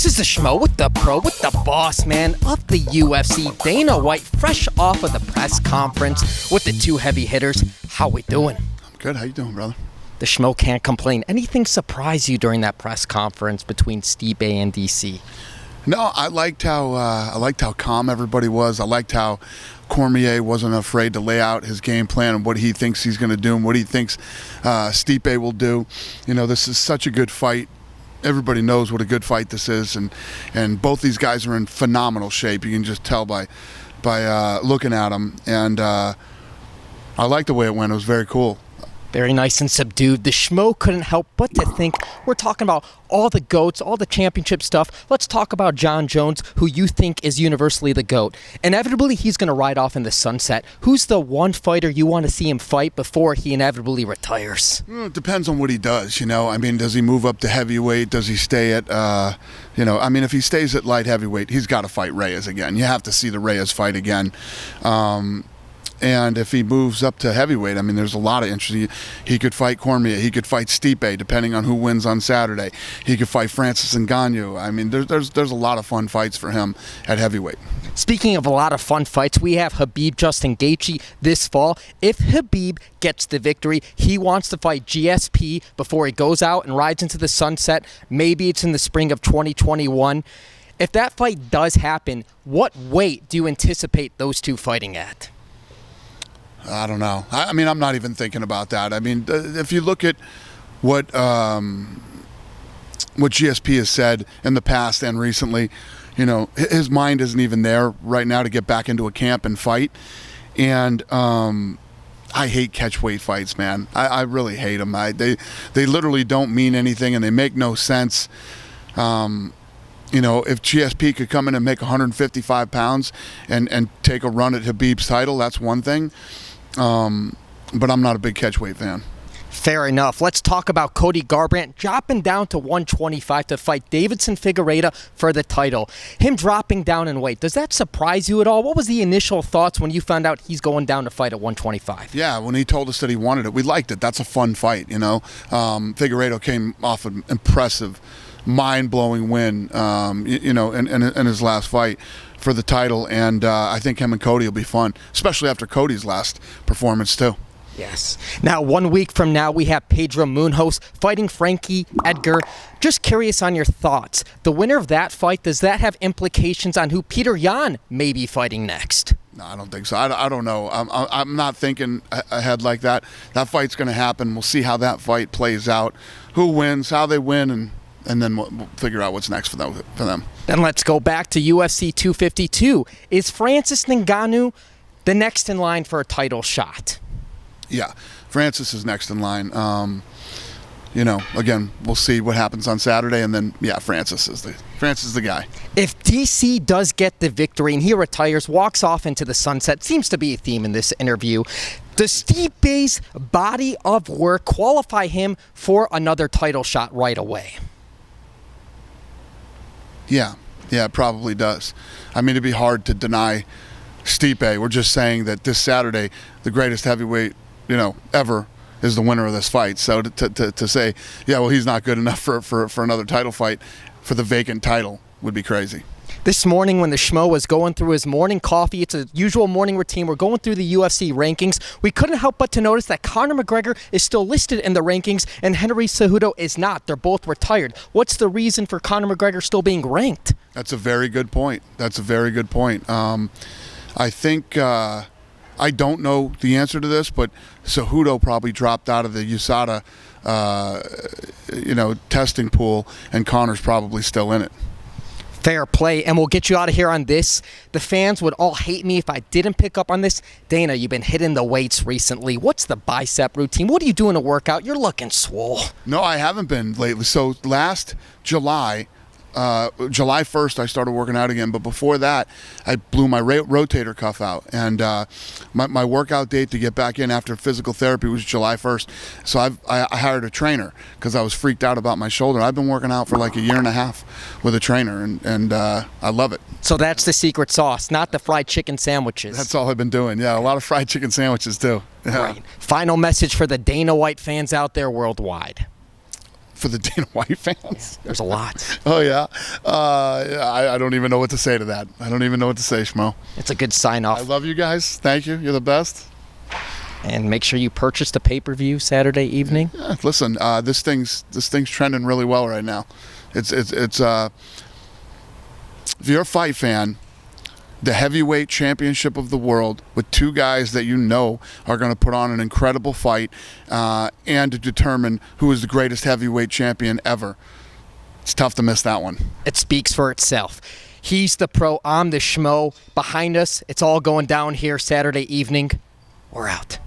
This is the Schmo with the pro, with the boss man of the UFC, Dana White, fresh off of the press conference with the two heavy hitters. How we doing? I'm good. How you doing, brother? The Schmo can't complain. Anything surprise you during that press conference between Stipe and DC? No, I liked how calm everybody was. I liked how Cormier wasn't afraid to lay out his game plan and what he thinks he's going to do and what he thinks Stipe will do. You know, this is such a good fight. Everybody knows what a good fight this is, and both these guys are in phenomenal shape. You can just tell by looking at them, and I like the way it went. It was very cool. Very nice and subdued. The Schmo couldn't help but to think we're talking about all the GOATs, all the championship stuff. Let's talk about Jon Jones, who you think is universally the GOAT. Inevitably, he's going to ride off in the sunset. Who's the one fighter you want to see him fight before he inevitably retires? It depends on what he does, you know. I mean, does he move up to heavyweight? Does he stay at, if he stays at light heavyweight, he's got to fight Reyes again. You have to see the Reyes fight again. And if he moves up to heavyweight, I mean, there's a lot of interest. He could fight Cormier. He could fight Stipe, depending on who wins on Saturday. He could fight Francis Ngannou. I mean, there's a lot of fun fights for him at heavyweight. Speaking of a lot of fun fights, we have Khabib Justin Gaethje this fall. If Khabib gets the victory, he wants to fight GSP before he goes out and rides into the sunset. Maybe it's in the spring of 2021. If that fight does happen, what weight do you anticipate those two fighting at? I don't know. I mean, I'm not even thinking about that. I mean, if you look at what GSP has said in the past and recently, you know, his mind isn't even there right now to get back into a camp and fight. And I hate catchweight fights, man. I really hate them. They literally don't mean anything and they make no sense. You know, if GSP could come in and make 155 pounds and take a run at Khabib's title, that's one thing. But I'm not a big catchweight fan. Fair enough. Let's talk about Cody Grabrandt dropping down to 125 to fight Deiveson Figueretta for the title. Him dropping down in weight, does that surprise you at all? What was the initial thoughts when you found out he's going down to fight at 125? Yeah, when he told us that he wanted it, we liked it. That's a fun fight, you know. Figueretta came off an impressive, mind-blowing win, in his last fight for the title, and I think him and Cody will be fun, especially after Cody's last performance too. Yes. Now, 1 week from now, we have Pedro Munhoz fighting Frankie Edgar. Just curious on your thoughts. The winner of that fight, does that have implications on who Petr Yan may be fighting next? No, I don't think so. I don't know. I'm not thinking ahead like that. That fight's going to happen. We'll see how that fight plays out, who wins, how they win, and then we'll figure out what's next for them. Then let's go back to UFC 252. Is Francis Ngannou the next in line for a title shot? Yeah, Francis is next in line. Again, we'll see what happens on Saturday, and then, yeah, Francis is the guy. If DC does get the victory and he retires, walks off into the sunset, seems to be a theme in this interview, does Stipe's body of work qualify him for another title shot right away? Yeah, it probably does. I mean, it'd be hard to deny Stipe. We're just saying that this Saturday, the greatest heavyweight, ever is the winner of this fight. So to say, yeah, well, he's not good enough for another title fight for the vacant title would be crazy. This morning when the Schmo was going through his morning coffee, it's a usual morning routine, we're going through the UFC rankings. We couldn't help but to notice that Conor McGregor is still listed in the rankings and Henry Cejudo is not. They're both retired. What's the reason for Conor McGregor still being ranked? That's a very good point. I think, I don't know the answer to this, but Cejudo probably dropped out of the USADA, testing pool, and Conor's probably still in it. Fair play, and we'll get you out of here on this. The fans would all hate me if I didn't pick up on this. Dana, you've been hitting the weights recently. What's the bicep routine? What are you doing to work out? You're looking swole. No, I haven't been lately. So last July 1st, I started working out again. But before that, I blew my rotator cuff out. And my workout date to get back in after physical therapy was July 1st. So I hired a trainer because I was freaked out about my shoulder. I've been working out for like a year and a half with a trainer, and I love it. So that's the secret sauce, not the fried chicken sandwiches. That's all I've been doing. Yeah, a lot of fried chicken sandwiches too. Yeah. Right. Final message for the Dana White fans out there worldwide. for the Dana White fans. There's a lot. Oh, yeah. I don't even know what to say to that. I don't even know what to say, Schmo. It's a good sign I off. love you guys. Thank you. You're the best. And make sure you purchase the pay-per-view Saturday evening. Yeah, listen, this thing's trending really well right now. It's if you're a fight fan, the heavyweight championship of the world with two guys that you know are going to put on an incredible fight and to determine who is the greatest heavyweight champion ever. It's tough to miss that one. It speaks for itself. He's the pro, I'm the schmo. Behind us, it's all going down here Saturday evening. We're out.